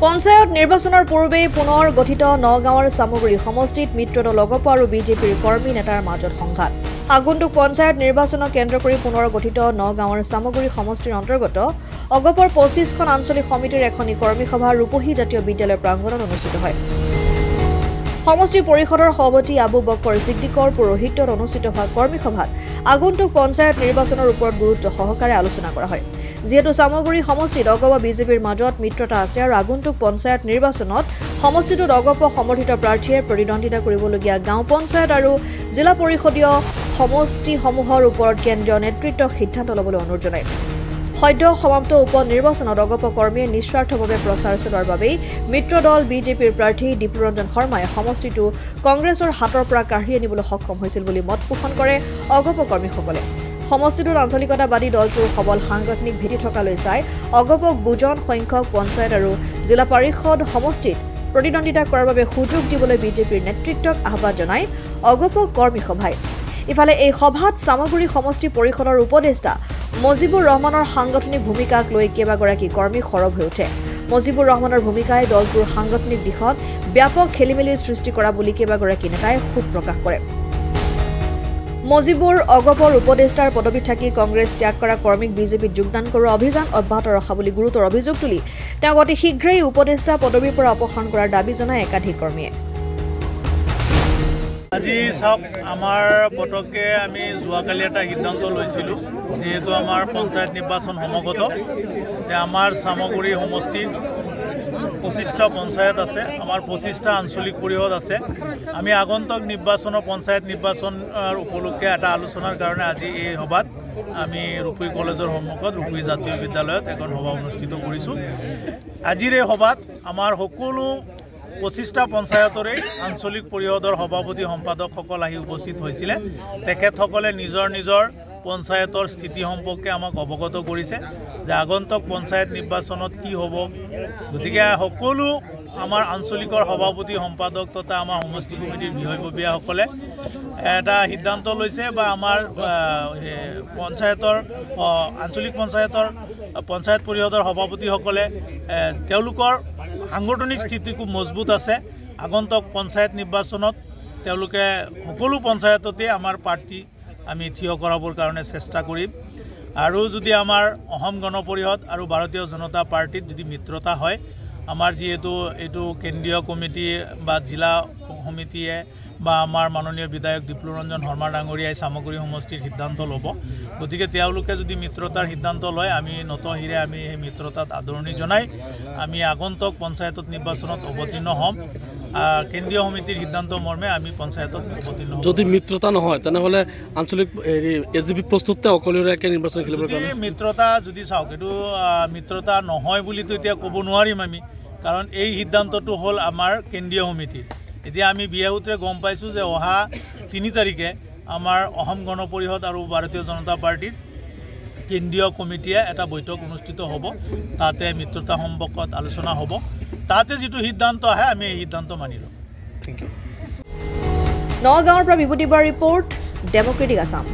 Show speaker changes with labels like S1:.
S1: পঞ্চায়ত নিৰ্বাচনৰ পূৰ্বে পুনৰ গঠিত নগাঁৱৰ সামগ্ৰী সমষ্টিত মিত্ৰদল অগপ আৰু বিজেপিৰ কৰ্মী নেতাৰ মাজত সংঘাত আগন্তুক পঞ্চায়ত নিৰ্বাচনক কেন্দ্ৰ কৰি পুনৰ গঠিত নগাঁৱৰ সামগ্ৰী সমষ্টিৰ অন্তৰ্গত অগপৰ 25খন আঞ্চলিক সমিতিৰ এখনি কৰ্মী সভা ৰূপহী জাতীয় বিদ্যালয় প্ৰাংগণত অনুষ্ঠিত হয় সমষ্টি পৰিষদৰ সভাপতি আবু বকৰ সিদ্দিকৰ পুৰোহিত্যত অনুষ্ঠিত হোৱা কৰ্মী সভাত আগন্তুক পঞ্চায়ত নিৰ্বাচনৰ ওপৰত গুৰুত্ব সহকাৰে আলোচনা কৰা হয় যেহেতু সামগ্ৰী সমষ্টিত অগপ বিজেপিৰ মাজত মিত্ৰতা আছে আৰু আগন্তুক পঞ্চায়ত নিৰ্বাচনত সমষ্টিটোত অগপ সমৰ্থিত প্ৰাৰ্থীয়ে প্ৰতিদ্বন্দ্বিতা কৰিবলগীয়া গাঁও পঞ্চায়ত আৰু জিলা পৰিষদীয় সমষ্টিসমূহৰ ওপৰত কেন্দ্ৰীয় নেতৃত্বক সিদ্ধান্ত ল'বলৈ অনুৰোধ জনায় সদ্য সমাপ্ত উপ নিৰ্বাচনত অগপ কৰ্মীয়ে নিস্বাৰ্থভাৱে প্ৰচাৰ চলোৱাৰ বাবে মিত্ৰদল বিজেপিৰ প্ৰাৰ্থী দীপুৰঞ্জন শৰ্মাই সমষ্টিটো কংগ্ৰেছৰ হাতৰ পৰা কাঢ়ি আনিবলৈ সক্ষম হৈছিল বুলি মত পোষণ কৰে অগপ কৰ্মীসকলে সমষ্টিটোৰ আঞ্চলিকতাবাদী দলটোৰ সবল সাংগঠনিক ভেটি থকালৈ চাই অগপক বুজন সংখ্যক পঞ্চায়ত আৰু জিলা পৰিষদ সমষ্টিত প্ৰতিদ্বন্দ্বিতা কৰাৰ বাবে সুযোগ দিবলৈ বিজেপিৰ নেতৃত্বক আহ্বান জনায় অগপ কৰ্মী সভাই ইফালে এই সভাত সামগ্ৰী সমষ্টি পৰিষদৰ উপদেষ্টা মজিবুৰ ৰহমানৰ সাংগঠনিক ভূমিকাক লৈ কেইবাগৰাকী কৰ্মী সৰব হৈ উঠে মজিবুৰ ৰহমানৰ ভূমিকাই দলটোৰ সাংগঠনিক দিশত ব্যাপক খেলিমেলিৰ সৃষ্টি কৰা বুলি কেইবাগৰাকী নেতাই ক্ষোভ প্ৰকাশ কৰে মজিবুৰ অগপৰ উপদেষ্টাৰ পদবীত থাকি কংগ্ৰেছ ত্যাগ কৰা কৰ্মীক বিজেপিত যোগদান কৰাৰ অভিযান অব্যাহত ৰখা বুলি গুৰুতৰ অভিযোগ তুলি তেওঁ অতি শীঘ্ৰেই উপদেষ্টা পদবীৰ পৰা অপসাৰণ কৰাৰ দাবী জনায় একাধিক কৰ্মীয়ে
S2: আজি সব আমাৰ পটকে আমি যোৱাকালি এটা সিদ্ধান্ত লৈছিলোঁ যেহেতু আমাৰ পঞ্চায়ত নিৰ্বাচন সমাগত আমাৰ সামগ্ৰী সমষ্টিৰ 25টা পঞ্চায়ত আছে আমাৰ 25টা আঞ্চলিক পৰিষদ আছে আমি আগন্তুক নিৰ্বাচনৰ পঞ্চায়ত নিৰ্বাচনৰ উপলক্ষে এটা আলোচনাৰ কাৰণে আজি এই সভাত আমি ৰূপহী কলেজৰ সন্মুখত ৰূপহী জাতীয় বিদ্যালয়ত এখন সভা অনুষ্ঠিত কৰিছোঁ আজিৰ এই সভাত আমাৰ সকলো 25টা পঞ্চায়তৰে আঞ্চলিক পৰিষদৰ সভাপতি সম্পাদকসকল আহি উপস্থিত হৈছিল তেখেতসকলে নিজৰ নিজৰ পঞ্চায়তৰ স্থিতি সম্পৰ্কে আমাক অৱগত কৰিছে যে আগন্তুক পঞ্চায়ত নিৰ্বাচনত কি হ'ব গতিকে সকলো আমাৰ আঞ্চলিকৰ সভাপতি সম্পাদক তথা আমাৰ সমষ্টি কমিটিৰ বিষয়ববীয়াসকলে এটা সিদ্ধান্ত লৈছে বা আমাৰ পঞ্চায়তৰ আঞ্চলিক পঞ্চায়তৰ পঞ্চায়ত পৰিষদৰ সভাপতিসকলে তেওঁলোকৰ সাংগঠনিক স্থিতি খুব মজবুত আছে আগন্তুক পঞ্চায়ত নিৰ্বাচনত তেওঁলোকে সকলো পঞ্চায়ততে আমাৰ প্ৰাৰ্থী আমি থিয় কৰাবৰ কাৰণে চেষ্টা কৰিম আৰু যদি আমাৰ অসম গণ পৰিষদ আৰু ভাৰতীয় জনতা পাৰ্টিত যদি মিত্ৰতা হয় আমাৰ যেহেতু এইটো কেন্দ্ৰীয় কমিটি বা জিলা সমিতিয়ে বা আমাৰ মাননীয় বিধায়ক দীপুৰঞ্জন শৰ্মা ডাঙৰীয়াই সামগ্ৰী সমষ্টিৰ সিদ্ধান্ত ল'ব গতিকে তেওঁলোকে যদি মিত্ৰতাৰ সিদ্ধান্ত লয় আমি নতহিৰে আমি এই মিত্ৰতাত আদৰণি জনাই আমি আগন্তুক পঞ্চায়তত নিৰ্বাচনত অৱতীৰ্ণ হ'ম কেন্দ্ৰীয় সমিতিৰ সিদ্ধান্ত মৰ্মে আমি পঞ্চায়তত অৱতীৰ্ণ হ'ম
S3: যদি মিত্ৰতা নহয় তেনেহ'লে আঞ্চলিক এজিপি প্ৰস্তুততে অকলীয়াকৈ নিৰ্বাচন খেলিবৰ কাৰণে
S2: মিত্ৰতা যদি চাওক এইটো মিত্ৰতা নহয় বুলিতো এতিয়া ক'ব নোৱাৰিম আমি কাৰণ এই সিদ্ধান্তটো হ'ল আমাৰ কেন্দ্ৰীয় সমিতিৰ এতিয়া আমি বিয়াসূত্ৰে গম পাইছোঁ যে অহা 3 তাৰিখে আমাৰ অসম গণ পৰিষদ আৰু ভাৰতীয় জনতা পাৰ্টিৰ কেন্দ্ৰীয় কমিটিয়ে এটা বৈঠক অনুষ্ঠিত হ'ব তাতে মিত্ৰতা সম্পৰ্কত আলোচনা হ'ব তাতে যিটো সিদ্ধান্ত আহে আমি এই সিদ্ধান্ত মানি ল'ম
S3: থেংক ইউ
S1: নগাঁৱৰ পৰা বিভূতি বাৰ ৰিপৰ্ট ডেমক্ৰেটিক আছাম